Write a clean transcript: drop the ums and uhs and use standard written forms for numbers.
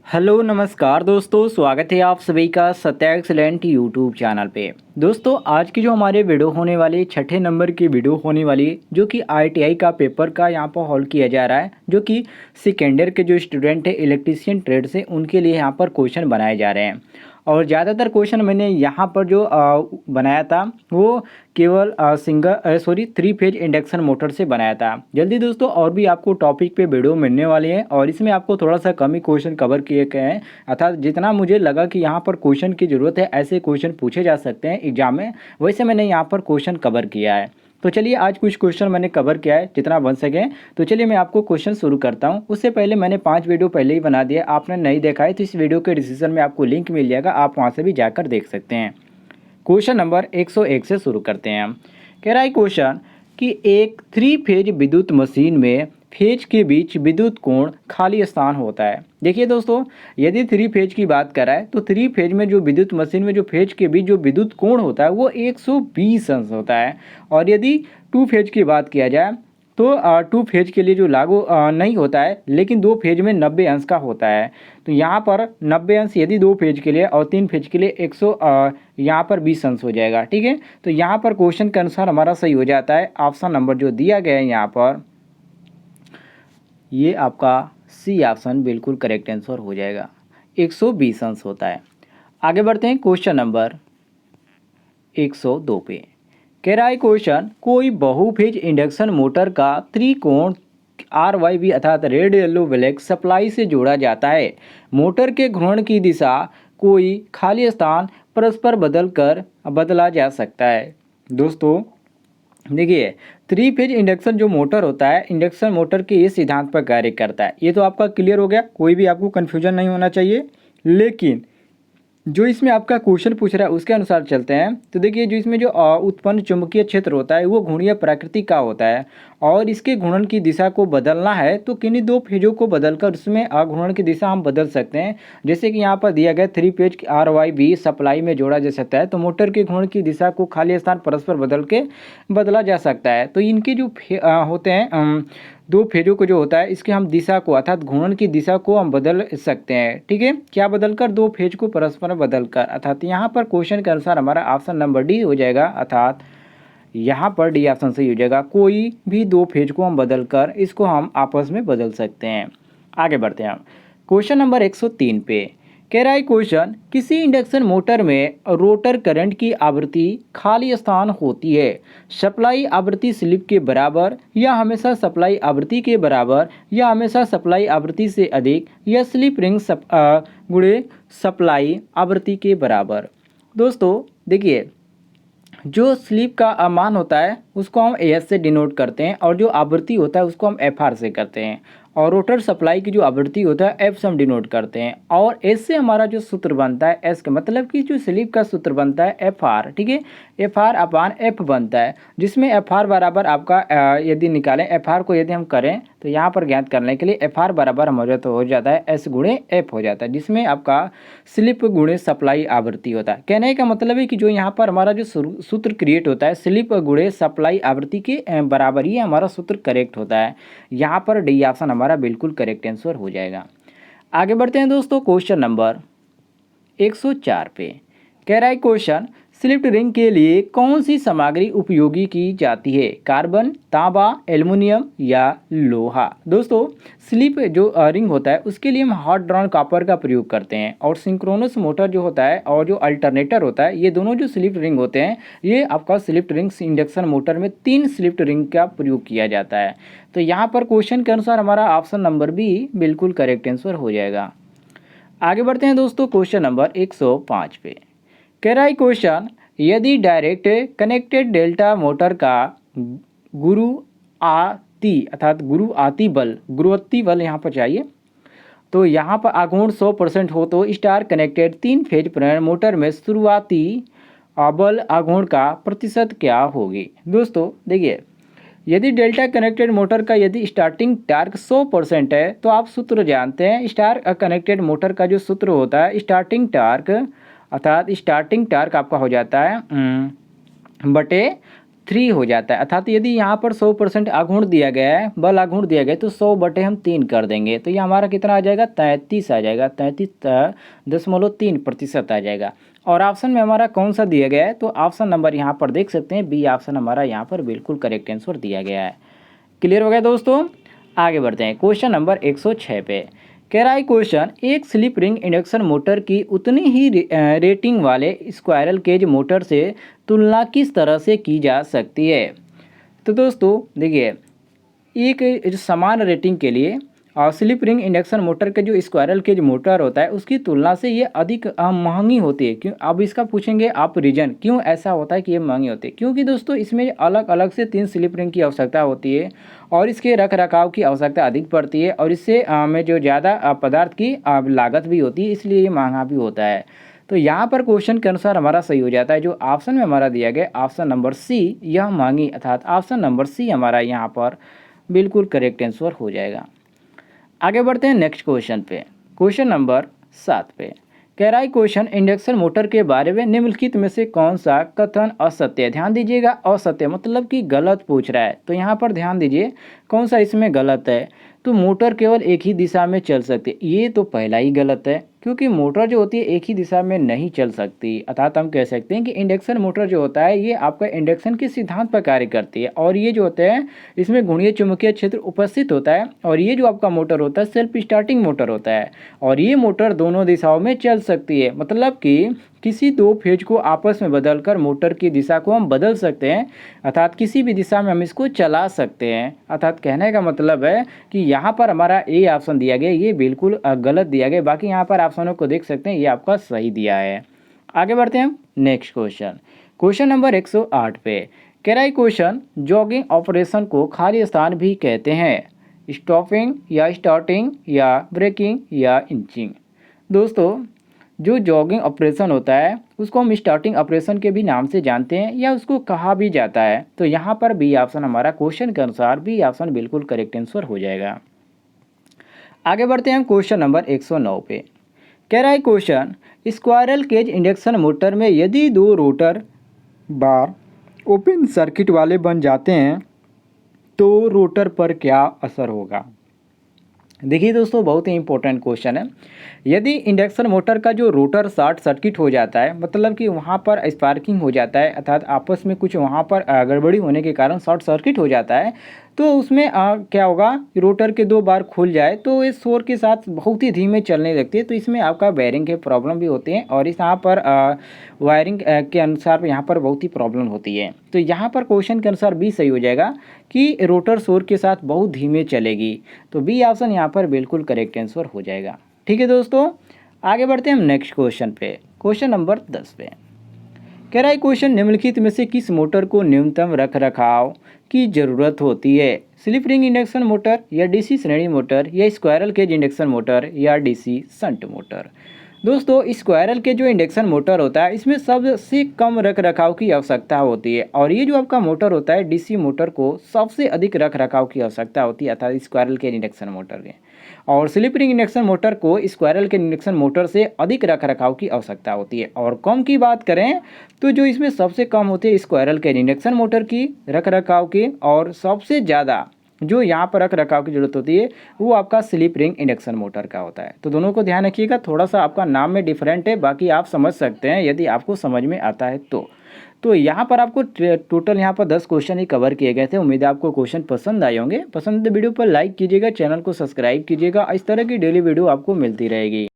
Hello नमस्कार दोस्तों, स्वागत है आप सभी का सत्या एक्सीलेंट यूट्यूब चैनल पे। दोस्तों आज की जो हमारे वीडियो होने वाली छठे नंबर की वीडियो होने वाली जो कि आईटीआई का पेपर का यहाँ पर हॉल किया जा रहा है, जो कि सेकेंड ईयर के जो स्टूडेंट है इलेक्ट्रीशियन ट्रेड से उनके लिए यहाँ पर क्वेश्चन बनाए जा रहे हैं। और ज़्यादातर क्वेश्चन मैंने यहाँ पर जो बनाया था वो केवल थ्री फेज इंडक्शन मोटर से बनाया था। जल्दी दोस्तों और भी आपको टॉपिक पे वीडियो मिलने वाली है और इसमें आपको थोड़ा सा कम ही क्वेश्चन कवर किए गए हैं, अर्थात जितना मुझे लगा कि यहाँ पर क्वेश्चन की ज़रूरत है ऐसे क्वेश्चन पूछे जा सकते हैं एग्जाम में, वैसे मैंने यहाँ पर क्वेश्चन कवर किया है। तो चलिए आज कुछ क्वेश्चन मैंने कवर किया है जितना बन सके। तो चलिए मैं आपको क्वेश्चन शुरू करता हूँ। उससे पहले मैंने 5 वीडियो पहले ही बना दिया, आपने नहीं देखा है तो इस वीडियो के डिस्क्रिप्शन में आपको लिंक मिल जाएगा, आप वहाँ से भी जाकर देख सकते हैं। क्वेश्चन नंबर 101 से शुरू करते हैं हम। कह रहा है क्वेश्चन कि एक 3 फेज विद्युत मशीन में फेज के बीच विद्युत कोण खाली स्थान होता है। देखिए दोस्तों, यदि 3 फेज की बात कराए तो 3 फेज में जो विद्युत मशीन में जो फेज के बीच जो विद्युत कोण होता है वो 120 अंश होता है। और यदि 2 फेज की बात किया जाए तो 2 फेज के लिए जो लागू नहीं होता है, लेकिन 2 फेज में 90 अंश का होता है। तो यहाँ पर 90 अंश यदि 2 फेज के लिए और 3 फेज के लिए 100 यहाँ पर 20 अंश हो जाएगा। ठीक है, तो यहाँ पर क्वेश्चन के अनुसार हमारा सही हो जाता है ऑप्शन नंबर जो दिया गया है यहाँ पर, ये आपका सी ऑप्शन बिल्कुल करेक्ट आंसर हो जाएगा, 120 अंश होता है। आगे बढ़ते हैं क्वेश्चन नंबर 102 पे। कह रहा है क्वेश्चन, कोई बहुफेज इंडक्शन मोटर का त्रिकोण RYB अर्थात रेड येलो ब्लैक सप्लाई से जोड़ा जाता है। मोटर के घूर्णन की दिशा कोई खाली स्थान परस्पर बदला जा सकता है। दोस्तों देखिए, 3 फेज इंडक्शन जो मोटर होता है, इंडक्शन मोटर के ये सिद्धांत पर कार्य करता है। ये तो आपका क्लियर हो गया, कोई भी आपको कन्फ्यूजन नहीं होना चाहिए। लेकिन जो इसमें आपका क्वेश्चन पूछ रहा है उसके अनुसार चलते हैं। तो देखिए, जो इसमें जो उत्पन्न चुंबकीय क्षेत्र होता है वो घूर्णीय प्रकृति का होता है और इसके घूर्णन की दिशा को बदलना है तो किन्हीं 2 फेजों को बदलकर उसमें घूर्णन की दिशा हम बदल सकते हैं। जैसे कि यहाँ पर दिया गया 3 फेज RYB सप्लाई में जोड़ा जा सकता है, तो मोटर के घूर्णन की दिशा को खाली स्थान परस्पर बदला जा सकता है। तो इनके जो होते हैं 2 फेजों को जो होता है इसके हम दिशा को अर्थात घूर्णन की दिशा को हम बदल सकते हैं। ठीक है, क्या बदलकर? 2 फेज को परस्पर बदलकर, अर्थात यहाँ पर क्वेश्चन के अनुसार हमारा ऑप्शन नंबर डी हो जाएगा, अर्थात यहाँ पर डी ऑप्शन सही हो जाएगा। कोई भी 2 फेज को हम बदलकर इसको हम आपस में बदल सकते हैं। आगे बढ़ते हैं हम क्वेश्चन नंबर 103 पे। कह रहा है क्वेश्चन, किसी इंडक्शन मोटर में रोटर करंट की आवृत्ति खाली स्थान होती है। सप्लाई आवृत्ति स्लिप के बराबर या हमेशा सप्लाई आवृत्ति के बराबर या हमेशा सप्लाई आवृत्ति से अधिक या स्लिप रिंग गुणे सप्लाई आवृत्ति के बराबर। दोस्तों देखिए, जो स्लिप का मान होता है उसको हम एस से डिनोट करते हैं और जो आवृत्ति होता है उसको हम FR से करते हैं और रोटर सप्लाई की जो आवृत्ति होता है F से हम डिनोट करते हैं। और एस से हमारा जो सूत्र बनता है, एस का मतलब कि जो स्लिप का सूत्र बनता है FR, ठीक है, FR अपान F बनता है, जिसमें FR बराबर आपका यदि निकालें FR को यदि हम करें तो यहाँ पर ज्ञात करने के लिए FR बराबर हमारा तो हो जाता है S गुणे F हो जाता है, जिसमें आपका स्लिप गुणे सप्लाई आवृत्ति होता है। कहने का मतलब है कि जो यहाँ पर हमारा जो सूत्र क्रिएट होता है स्लिप गुणे सप्लाई आवृत्ति के बराबर ही हमारा सूत्र करेक्ट होता है। यहाँ पर डी ऑप्शन हमारा बिल्कुल करेक्ट आंसर हो जाएगा। आगे बढ़ते हैं दोस्तों क्वेश्चन नंबर 104 पे। कह रहा है क्वेश्चन, स्लिप रिंग के लिए कौन सी सामग्री उपयोगी की जाती है? कार्बन, तांबा, एल्युमिनियम या लोहा? दोस्तों स्लिप जो रिंग होता है उसके लिए हम हॉट ड्रॉन कॉपर का प्रयोग करते हैं और सिंक्रोनस मोटर जो होता है और जो अल्टरनेटर होता है, ये दोनों जो स्लिप रिंग होते हैं ये आपका स्लिप रिंग इंडक्शन मोटर में 3 स्लिप रिंग का प्रयोग किया जाता है। तो यहाँ पर क्वेश्चन के अनुसार हमारा ऑप्शन नंबर बी बिल्कुल करेक्ट आंसर हो जाएगा। आगे बढ़ते हैं दोस्तों क्वेश्चन नंबर 105 पे। कह रहा है क्वेश्चन, यदि डायरेक्ट कनेक्टेड डेल्टा मोटर का गुरुत्वाती बल यहाँ पर चाहिए, तो यहाँ पर आघूर्ण 100% हो तो स्टार कनेक्टेड 3 फेज प्रेरण मोटर में शुरुआती बल आघूर्ण का प्रतिशत क्या होगी? दोस्तों देखिए, यदि डेल्टा कनेक्टेड मोटर का यदि स्टार्टिंग टार्क 100% है तो आप सूत्र जानते हैं, स्टार कनेक्टेड मोटर का जो सूत्र होता है स्टार्टिंग टार्क, अर्थात स्टार्टिंग टार्क आपका हो जाता है बटे 3 हो जाता है। अर्थात यदि यहाँ पर 100% आघूर्ण दिया गया है, बल आघूर्ण दिया गया है, तो 100 बटे हम 3 कर देंगे, तो ये हमारा कितना आ जाएगा, 33 आ जाएगा, 33.3% आ जाएगा। और ऑप्शन में हमारा कौन सा दिया गया है, तो ऑप्शन नंबर यहाँ पर देख सकते हैं, बी ऑप्शन हमारा यहाँ पर बिल्कुल करेक्ट आंसर दिया गया है। क्लियर हो गया दोस्तों, आगे बढ़ते हैं क्वेश्चन नंबर 106 पे। कह रहा है क्वेश्चन, एक स्लिप रिंग इंडक्शन मोटर की उतनी ही रेटिंग वाले स्क्वायरल केज मोटर से तुलना किस तरह से की जा सकती है। तो दोस्तों देखिए, एक जो समान रेटिंग के लिए और स्लिप रिंग इंडक्शन मोटर के जो स्क्वायरल केज मोटर होता है उसकी तुलना से ये अधिक महंगी होती है। क्यों, अब इसका पूछेंगे आप रीजन, क्यों ऐसा होता है कि ये महंगी होती है। क्योंकि दोस्तों इसमें अलग अलग से 3 स्लिप रिंग की आवश्यकता होती है और इसके रख रखाव की आवश्यकता अधिक पड़ती है और इससे में जो ज़्यादा पदार्थ की लागत भी होती है, इसलिए ये महंगा भी होता है। तो यहाँ पर क्वेश्चन के अनुसार हमारा सही हो जाता है, जो ऑप्शन में हमारा दिया गया ऑप्शन नंबर सी, यह महंगी, अर्थात ऑप्शन नंबर सी हमारा यहाँ पर बिल्कुल करेक्ट आंसर हो जाएगा। आगे बढ़ते हैं नेक्स्ट क्वेश्चन पे, क्वेश्चन नंबर 7 पे। कह रहा है क्वेश्चन, इंडक्शन मोटर के बारे में निम्नलिखित में से कौन सा कथन असत्य है। ध्यान दीजिएगा, असत्य मतलब कि गलत पूछ रहा है, तो यहाँ पर ध्यान दीजिए कौन सा इसमें गलत है। तो मोटर केवल एक ही दिशा में चल सकती है, ये तो पहला ही गलत है, क्योंकि मोटर जो होती है एक ही दिशा में नहीं चल सकती। अर्थात हम कह सकते हैं कि इंडक्शन मोटर जो होता है ये आपका इंडक्शन के सिद्धांत पर कार्य करती है और ये जो होते हैं इसमें घुंडीय चुंबकीय क्षेत्र उपस्थित होता है और ये जो आपका मोटर होता है सेल्फ स्टार्टिंग मोटर होता है और ये मोटर दोनों दिशाओं में चल सकती है। मतलब कि किसी दो फेज को आपस में बदलकर मोटर की दिशा को हम बदल सकते हैं, अर्थात किसी भी दिशा में हम इसको चला सकते हैं। अर्थात कहने का मतलब है कि यहाँ पर हमारा ए ऑप्शन दिया गया ये बिल्कुल गलत दिया गया, बाकी यहाँ पर ऑप्शनों को देख सकते हैं ये आपका सही दिया है। आगे बढ़ते हैं नेक्स्ट क्वेश्चन, क्वेश्चन नंबर 108 पे। कह रहा है क्वेश्चन, जॉगिंग ऑपरेशन को खाली स्थान भी कहते हैं, स्टॉपिंग या स्टार्टिंग या ब्रेकिंग या इंचिंग। दोस्तों जो जॉगिंग ऑपरेशन होता है उसको हम स्टार्टिंग ऑपरेशन के भी नाम से जानते हैं या उसको कहा भी जाता है, तो यहाँ पर बी ऑप्शन हमारा क्वेश्चन के अनुसार बी ऑप्शन बिल्कुल करेक्ट आंसर हो जाएगा। आगे बढ़ते हैं हम क्वेश्चन नंबर 109 पे। कह रहा है question, squirrel cage induction motor में यदि 2 रोटर बार ओपन सर्किट वाले बन जाते हैं तो रोटर पर क्या असर होगा। देखिए दोस्तों, बहुत ही इंपॉर्टेंट क्वेश्चन है। यदि इंडक्शन मोटर का जो रोटर शॉर्ट सर्किट हो जाता है, मतलब कि वहाँ पर स्पार्किंग हो जाता है, अर्थात आपस में कुछ वहाँ पर गड़बड़ी होने के कारण शॉर्ट सर्किट हो जाता है, तो उसमें क्या होगा, रोटर के 2 बार खुल जाए तो ये शोर के साथ बहुत ही धीमे चलने लगती है, तो इसमें आपका वायरिंग के प्रॉब्लम भी होते हैं और इस यहाँ पर वायरिंग के अनुसार यहाँ पर बहुत ही प्रॉब्लम होती है। तो यहाँ पर क्वेश्चन के अनुसार बी सही हो जाएगा कि रोटर शोर के साथ बहुत धीमे चलेगी, तो बी ऑप्शन यहाँ पर बिल्कुल करेक्ट आंसर हो जाएगा। ठीक है दोस्तों, आगे बढ़ते हैं हम नेक्स्ट क्वेश्चन पे, क्वेश्चन नंबर 10 पे। कह रहा है क्वेश्चन, निम्नलिखित में से किस मोटर को न्यूनतम रख रखाव की ज़रूरत होती है, स्लिप रिंग इंडक्शन मोटर या डीसी श्रेणी मोटर या स्क्वायरल केज इंडक्शन मोटर या डीसी शंट मोटर। दोस्तों स्क्वायरल के जो इंडक्शन मोटर होता है इसमें सबसे कम रख रखाव की आवश्यकता होती है और ये जो आपका मोटर होता है डीसी मोटर को सबसे अधिक रख रखाव की आवश्यकता होती है, अर्थात स्क्वायरल के इंडक्शन मोटर के। और स्लिप रिंग इंडक्शन मोटर को स्क्वायरल के इंडक्शन मोटर से अधिक रख रखाव की आवश्यकता होती है। और कम की बात करें तो जो इसमें सबसे कम होती है स्क्वायरल के इंडक्शन मोटर की रख रखाव की, और सबसे ज़्यादा जो यहाँ पर रख रखाव की जरूरत होती है वो आपका स्लिप रिंग इंडक्शन मोटर का होता है। तो दोनों को ध्यान रखिएगा, थोड़ा सा आपका नाम में डिफरेंट है, बाकी आप समझ सकते हैं यदि आपको समझ में आता है तो यहाँ पर आपको टोटल यहाँ पर 10 क्वेश्चन ही कवर किए गए थे। उम्मीद है आपको क्वेश्चन पसंद आए होंगे। पसंद वीडियो पर लाइक कीजिएगा, चैनल को सब्सक्राइब कीजिएगा, इस तरह की डेली वीडियो आपको मिलती रहेगी।